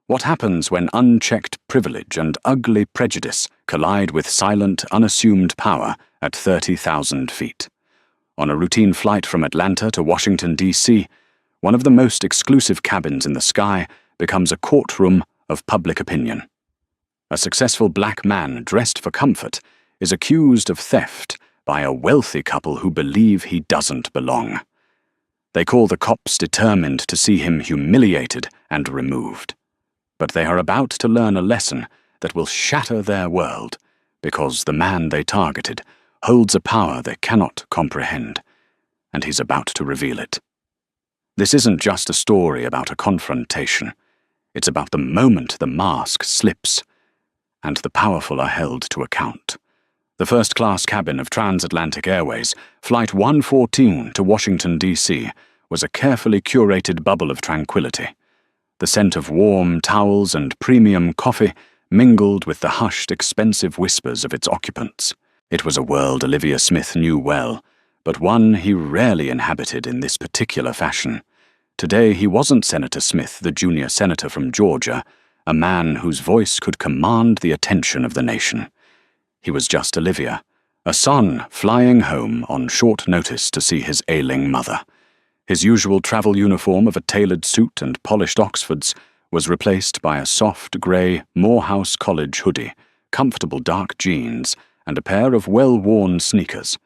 What happens when unchecked privilege and ugly prejudice collide with silent, unassumed power at 30,000 feet? On a routine flight from Atlanta to Washington, D.C., one of the most exclusive cabins in the sky becomes a courtroom of public opinion. A successful black man dressed for comfort is accused of theft by a wealthy couple who believe he doesn't belong. They call the cops, determined to see him humiliated and removed. But they are about to learn a lesson that will shatter their world, because the man they targeted holds a power they cannot comprehend, and he's about to reveal it. This isn't just a story about a confrontation. It's about the moment the mask slips, and the powerful are held to account. The first-class cabin of Transatlantic Airways, Flight 114 to Washington, D.C., was a carefully curated bubble of tranquility. The scent of warm towels and premium coffee mingled with the hushed, expensive whispers of its occupants. It was a world Olivia Smith knew well, but one he rarely inhabited in this particular fashion. Today he wasn't Senator Smith, the junior senator from Georgia, a man whose voice could command the attention of the nation. He was just Olivia, a son flying home on short notice to see his ailing mother. His usual travel uniform of a tailored suit and polished Oxfords was replaced by a soft grey Morehouse College hoodie, comfortable dark jeans, and a pair of well-worn sneakers.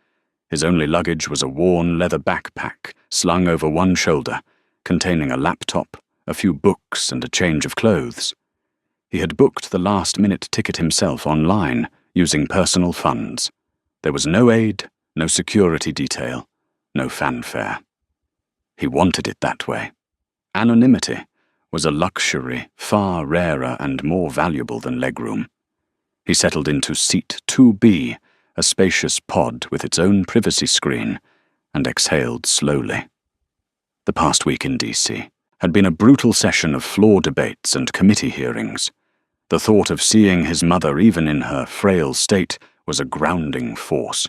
His only luggage was a worn leather backpack slung over one shoulder, containing a laptop, a few books, and a change of clothes. He had booked the last-minute ticket himself online, using personal funds. There was no aid, no security detail, no fanfare. He wanted it that way. Anonymity was a luxury far rarer and more valuable than legroom. He settled into seat 2B, a spacious pod with its own privacy screen, and exhaled slowly. The past week in D.C. had been a brutal session of floor debates and committee hearings. The thought of seeing his mother, even in her frail state, was a grounding force.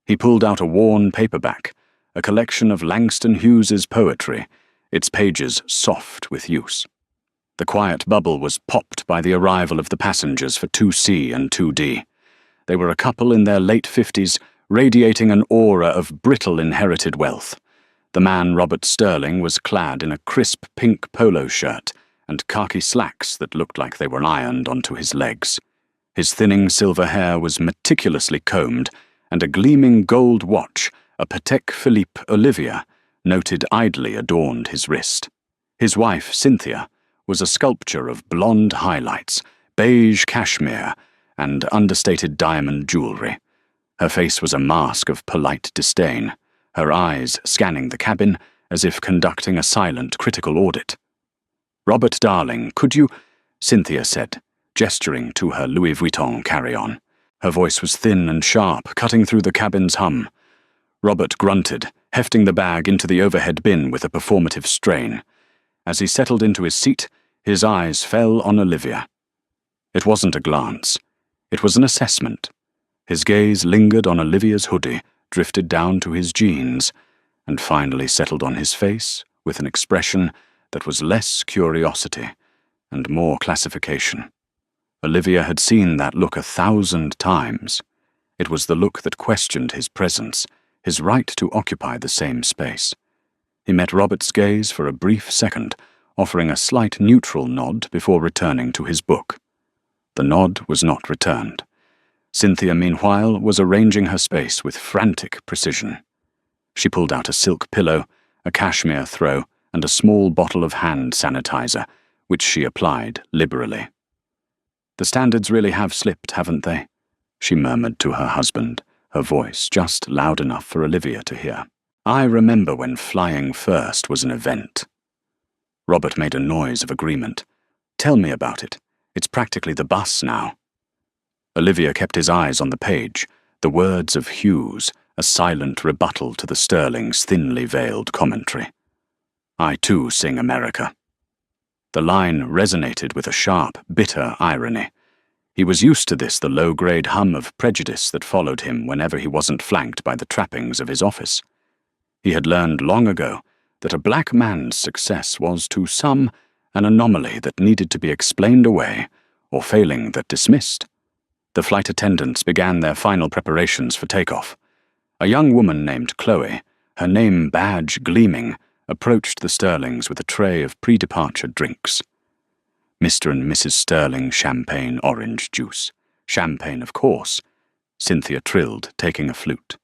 He pulled out a worn paperback, a collection of Langston Hughes's poetry, its pages soft with use. The quiet bubble was popped by the arrival of the passengers for 2C and 2D. They were a couple in their late 50s, radiating an aura of brittle inherited wealth. The man, Robert Sterling, was clad in a crisp pink polo shirt and khaki slacks that looked like they were ironed onto his legs. His thinning silver hair was meticulously combed, and a gleaming gold watch, a Patek Philippe Olivia, noted idly adorned his wrist. His wife, Cynthia, was a sculpture of blonde highlights, beige cashmere, and understated diamond jewelry. Her face was a mask of polite disdain, her eyes scanning the cabin as if conducting a silent, critical audit. "Robert, darling, could you—" Cynthia said, gesturing to her Louis Vuitton carry-on. Her voice was thin and sharp, cutting through the cabin's hum. Robert grunted, hefting the bag into the overhead bin with a performative strain. As he settled into his seat, his eyes fell on Olivia. It wasn't a glance. It was an assessment. His gaze lingered on Olivia's hoodie, drifted down to his jeans, and finally settled on his face with an expression that was less curiosity and more classification. Olivia had seen that look 1,000 times. It was the look that questioned his presence, his right to occupy the same space. He met Robert's gaze for a brief second, offering a slight neutral nod before returning to his book. The nod was not returned. Cynthia, meanwhile, was arranging her space with frantic precision. She pulled out a silk pillow, a cashmere throw, and a small bottle of hand sanitizer, which she applied liberally. "The standards really have slipped, haven't they?" she murmured to her husband, her voice just loud enough for Olivia to hear. "I remember when flying first was an event." Robert made a noise of agreement. "Tell me about it. It's practically the bus now." Olivia kept his eyes on the page, the words of Hughes, a silent rebuttal to the Sterling's thinly veiled commentary. "I too sing America." The line resonated with a sharp, bitter irony. He was used to this, the low-grade hum of prejudice that followed him whenever he wasn't flanked by the trappings of his office. He had learned long ago that a black man's success was, to some, an anomaly that needed to be explained away, or failing that dismissed. The flight attendants began their final preparations for takeoff. A young woman named Chloe, her name badge gleaming, approached the Sterlings with a tray of pre-departure drinks. Mr. and Mrs. Sterling champagne orange juice. Champagne, of course, Cynthia trilled, taking a flute.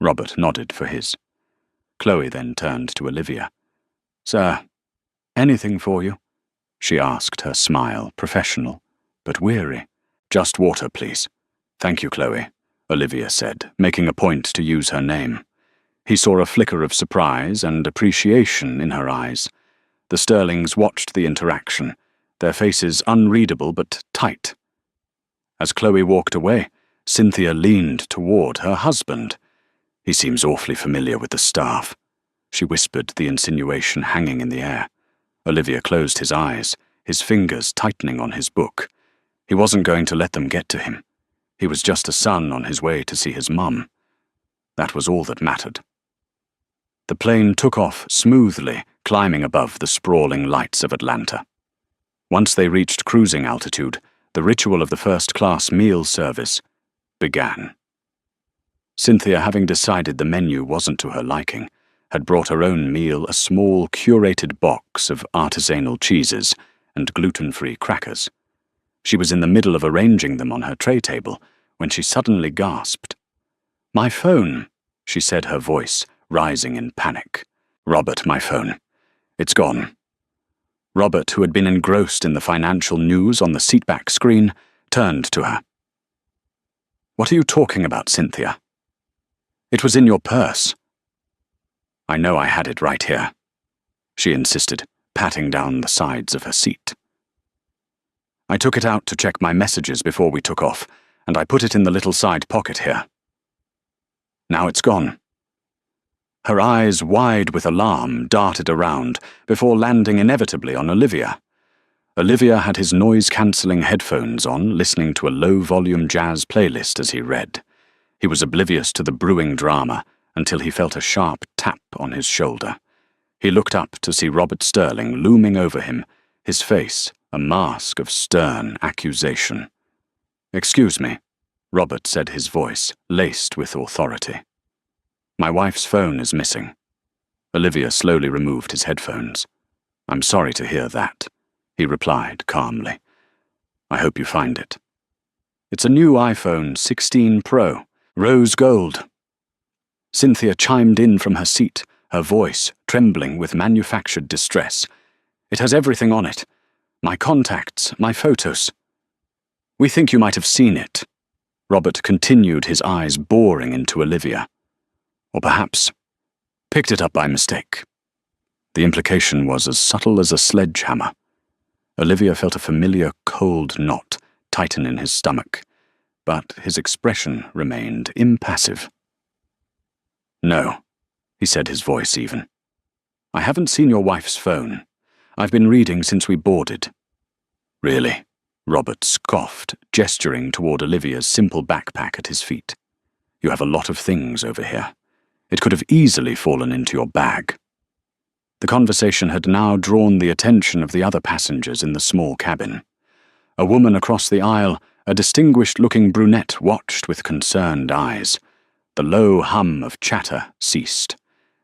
Robert nodded for his. Chloe then turned to Olivia. "Sir, anything for you?" she asked, her smile professional, but weary. "Just water, please." "Thank you, Chloe," Olivia said, making a point to use her name. He saw a flicker of surprise and appreciation in her eyes. The Sterlings watched the interaction, their faces unreadable but tight. As Chloe walked away, Cynthia leaned toward her husband. "He seems awfully familiar with the staff," she whispered, the insinuation hanging in the air. Olivia closed his eyes, his fingers tightening on his book. He wasn't going to let them get to him. He was just a son on his way to see his mum. That was all that mattered. The plane took off smoothly, climbing above the sprawling lights of Atlanta. Once they reached cruising altitude, the ritual of the first-class meal service began. Cynthia, having decided the menu wasn't to her liking, had brought her own meal, a small, curated box of artisanal cheeses and gluten-free crackers. She was in the middle of arranging them on her tray table when she suddenly gasped. "My phone," she said, her voice rising in panic. "Robert, my phone. It's gone." Robert, who had been engrossed in the financial news on the seatback screen, turned to her. "What are you talking about, Cynthia?" "It was in your purse." "I know I had it right here," she insisted, patting down the sides of her seat. "I took it out to check my messages before we took off, and I put it in the little side pocket here. Now it's gone." Her eyes, wide with alarm, darted around before landing inevitably on Olivia. Olivia had his noise-cancelling headphones on, listening to a low-volume jazz playlist as he read. He was oblivious to the brewing drama until he felt a sharp tap on his shoulder. He looked up to see Robert Sterling looming over him, his face a mask of stern accusation. "Excuse me," Robert said, his voice laced with authority. "My wife's phone is missing." Olivia slowly removed his headphones. "I'm sorry to hear that," he replied calmly. "I hope you find it. It's a new iPhone 16 Pro, rose gold." Cynthia chimed in from her seat, her voice trembling with manufactured distress. "It has everything on it. My contacts, my photos." "We think you might have seen it." Robert continued, his eyes boring into Olivia. "Or perhaps picked it up by mistake." The implication was as subtle as a sledgehammer. Olivia felt a familiar cold knot tighten in his stomach, but his expression remained impassive. "No," he said, his voice even. "I haven't seen your wife's phone. I've been reading since we boarded." "Really?" Robert scoffed, gesturing toward Olivia's simple backpack at his feet. "You have a lot of things over here. It could have easily fallen into your bag." The conversation had now drawn the attention of the other passengers in the small cabin. A woman across the aisle, a distinguished-looking brunette, watched with concerned eyes. The low hum of chatter ceased.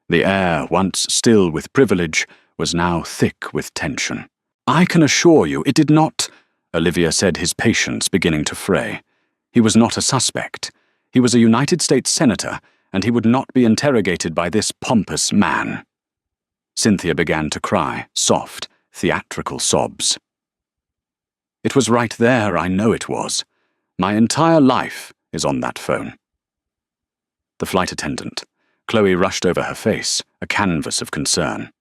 The air, once still with privilege, was now thick with tension. "I can assure you it did not," Olivia said, his patience beginning to fray. "He was not a suspect. He was a United States Senator, and he would not be interrogated by this pompous man." Cynthia began to cry, soft, theatrical sobs. "It was right there, I know it was. My entire life is on that phone." The flight attendant. Chloe rushed over her face, a canvas of concern.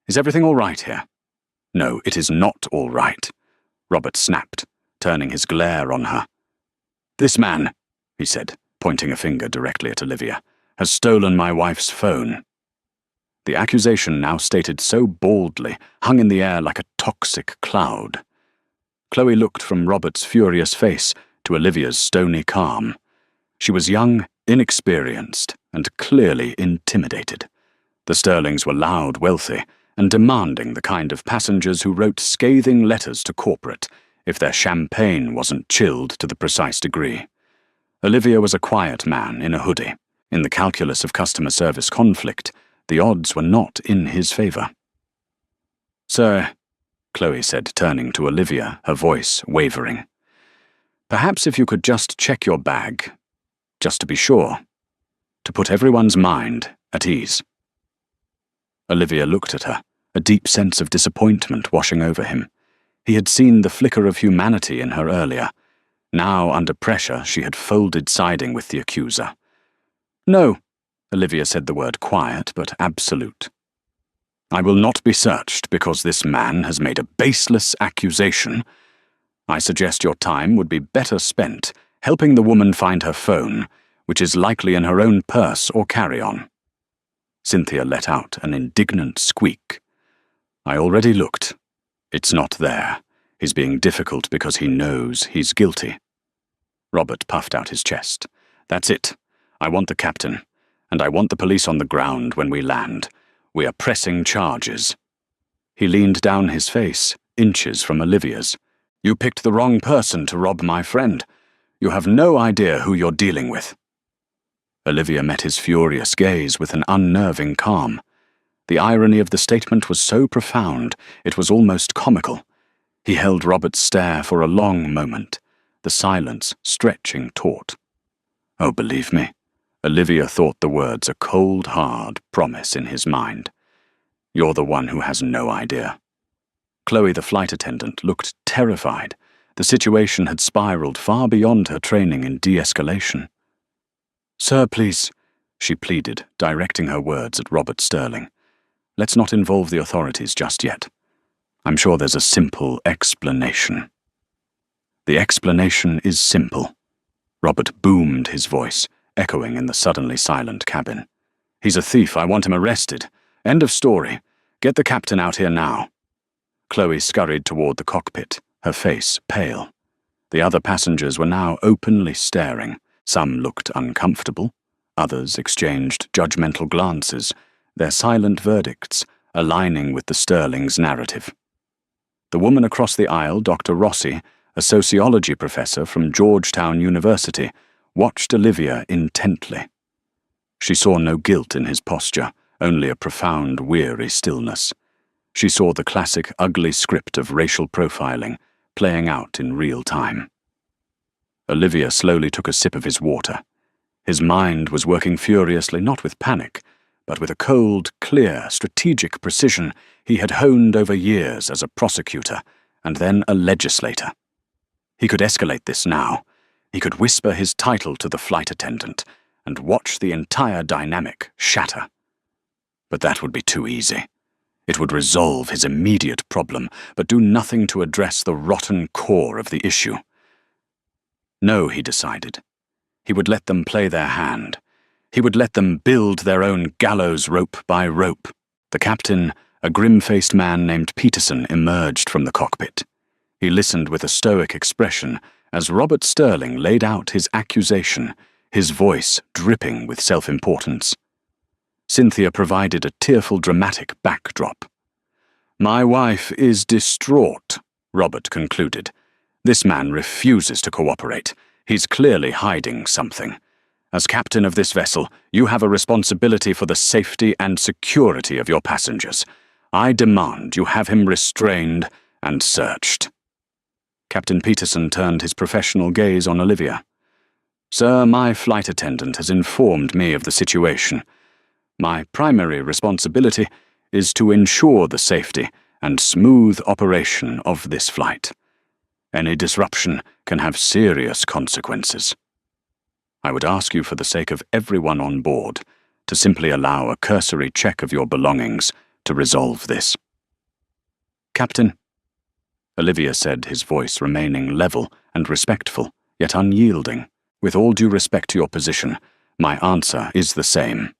"Is everything all right here?" "No, it is not all right," Robert snapped, turning his glare on her. "This man," he said, pointing a finger directly at Olivia, "has stolen my wife's phone." The accusation, now stated so baldly, hung in the air like a toxic cloud. Chloe looked from Robert's furious face to Olivia's stony calm. She was young, inexperienced, and clearly intimidated. The Sterlings were loud, wealthy, and demanding the kind of passengers who wrote scathing letters to corporate if their champagne wasn't chilled to the precise degree. Olivia was a quiet man in a hoodie. In the calculus of customer service conflict, the odds were not in his favour. "Sir," Chloe said, turning to Olivia, her voice wavering. "Perhaps if you could just check your bag, just to be sure, to put everyone's mind at ease." Olivia looked at her, a deep sense of disappointment washing over him. He had seen the flicker of humanity in her earlier. Now, under pressure, she had folded siding with the accuser. "No," Olivia said the word quiet but absolute. "I will not be searched because this man has made a baseless accusation. I suggest your time would be better spent helping the woman find her phone, which is likely in her own purse or carry-on." Cynthia let out an indignant squeak. "I already looked. It's not there. He's being difficult because he knows he's guilty." Robert puffed out his chest. "That's it. I want the captain, and I want the police on the ground when we land. We are pressing charges." He leaned down his face, inches from Olivia's. "You picked the wrong person to rob my friend. You have no idea who you're dealing with." Olivia met his furious gaze with an unnerving calm. The irony of the statement was so profound, it was almost comical. He held Robert's stare for a long moment, the silence stretching taut. "Oh, believe me," Olivia thought the words a cold, hard promise in his mind. "You're the one who has no idea." Chloe, the flight attendant, looked terrified. The situation had spiraled far beyond her training in de-escalation. "Sir, please," she pleaded, directing her words at Robert Sterling. "Let's not involve the authorities just yet. I'm sure there's a simple explanation." "The explanation is simple." Robert boomed his voice, echoing in the suddenly silent cabin. "He's a thief. I want him arrested. End of story. Get the captain out here now." Chloe scurried toward the cockpit, her face pale. The other passengers were now openly staring. Some looked uncomfortable. Others exchanged judgmental glances, their silent verdicts aligning with the Sterling's narrative. The woman across the aisle, Dr. Rossi, a sociology professor from Georgetown University, watched Olivia intently. She saw no guilt in his posture, only a profound, weary stillness. She saw the classic ugly script of racial profiling playing out in real time. Olivia slowly took a sip of his water. His mind was working furiously, not with panic, but with a cold, clear, strategic precision he had honed over years as a prosecutor and then a legislator. He could escalate this now. He could whisper his title to the flight attendant and watch the entire dynamic shatter. But that would be too easy. It would resolve his immediate problem, but do nothing to address the rotten core of the issue. No, he decided. He would let them play their hand. He would let them build their own gallows rope by rope. The captain, a grim-faced man named Peterson, emerged from the cockpit. He listened with a stoic expression as Robert Sterling laid out his accusation, his voice dripping with self-importance. Cynthia provided a tearful dramatic backdrop. "My wife is distraught," Robert concluded. "This man refuses to cooperate. He's clearly hiding something. As captain of this vessel, you have a responsibility for the safety and security of your passengers. I demand you have him restrained and searched." Captain Peterson turned his professional gaze on Olivia. "Sir, my flight attendant has informed me of the situation. My primary responsibility is to ensure the safety and smooth operation of this flight. Any disruption can have serious consequences. I would ask you for the sake of everyone on board to simply allow a cursory check of your belongings to resolve this." "Captain," Olivia said, his voice remaining level and respectful, yet unyielding. "With all due respect to your position, my answer is the same.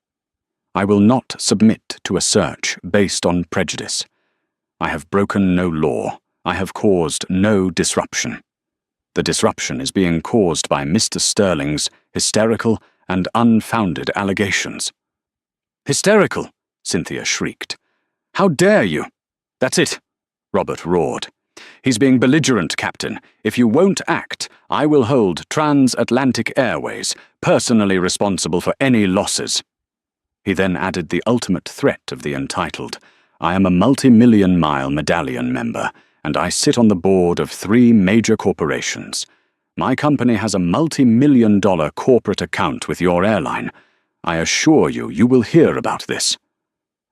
I will not submit to a search based on prejudice. I have broken no law. I have caused no disruption. The disruption is being caused by Mr. Sterling's hysterical and unfounded allegations." "Hysterical!" Cynthia shrieked. How dare you? That's it, Robert roared. He's being belligerent, Captain. If you won't act, I will hold Transatlantic Airways personally responsible for any losses. He then added the ultimate threat of the entitled. I am a multi-million-mile medallion member, and I sit on the board of 3 major corporations. My company has a multi-million-dollar corporate account with your airline. I assure you, you will hear about this.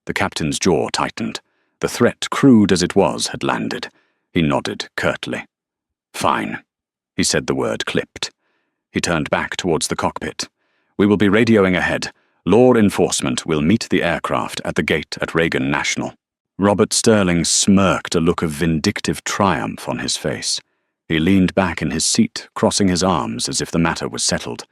The captain's jaw tightened. The threat, crude as it was, had landed. He nodded curtly. Fine. He said the word clipped. He turned back towards the cockpit. We will be radioing ahead. Law enforcement will meet the aircraft at the gate at Reagan National. Robert Sterling smirked, a look of vindictive triumph on his face. He leaned back in his seat, crossing his arms as if the matter was settled.